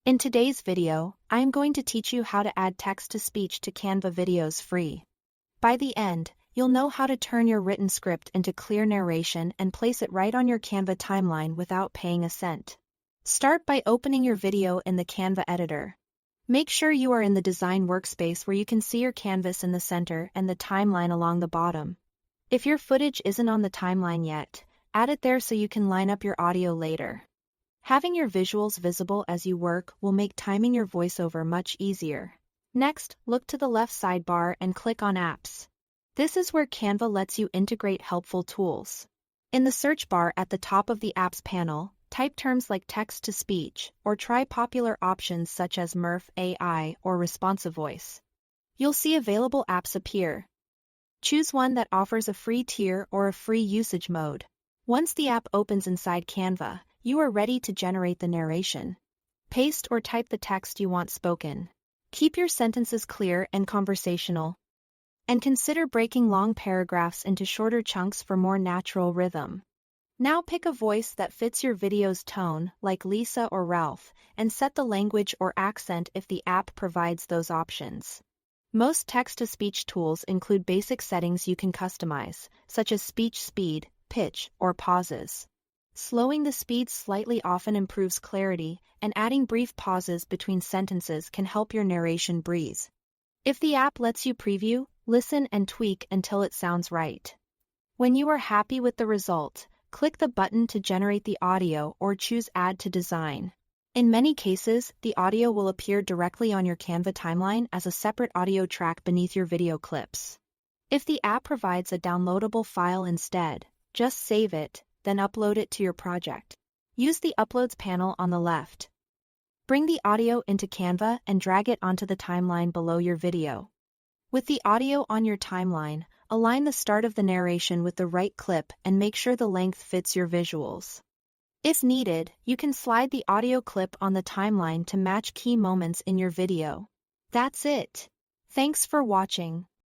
In today's video, I am going to teach you how to add text-to-speech to Canva videos free. By the end, you'll know how to turn your written script into clear narration and place it right on your Canva timeline without paying a cent. Start by opening your video in the Canva editor. Make sure you are in the design workspace where you can see your canvas in the center and the timeline along the bottom. If your footage isn't on the timeline yet, add it there so you can line up your audio later. Having your visuals visible as you work will make timing your voiceover much easier. Next, look to the left sidebar and click on Apps. This is where Canva lets you integrate helpful tools. In the search bar at the top of the Apps panel, type terms like text-to-speech, or try popular options such as Canva AI or responsive voice. You'll see available apps appear. Choose one that offers a free tier or a free usage mode. Once the app opens inside Canva, you are ready to generate the narration. Paste or type the text you want spoken. Keep your sentences clear and conversational. And consider breaking long paragraphs into shorter chunks for more natural rhythm. Now pick a voice that fits your video's tone, like Lisa or Ralph, and set the language or accent if the app provides those options. Most text-to-speech tools include basic settings you can customize, such as speech speed, pitch, or pauses. Slowing the speed slightly often improves clarity, and adding brief pauses between sentences can help your narration breathe. If the app lets you preview, listen and tweak until it sounds right. When you are happy with the result, click the button to generate the audio or choose Add to Design. In many cases, the audio will appear directly on your Canva timeline as a separate audio track beneath your video clips. If the app provides a downloadable file instead, just save it, then upload it to your project. Use the Uploads panel on the left. Bring the audio into Canva and drag it onto the timeline below your video. With the audio on your timeline, align the start of the narration with the right clip and make sure the length fits your visuals. If needed, you can slide the audio clip on the timeline to match key moments in your video. That's it. Thanks for watching.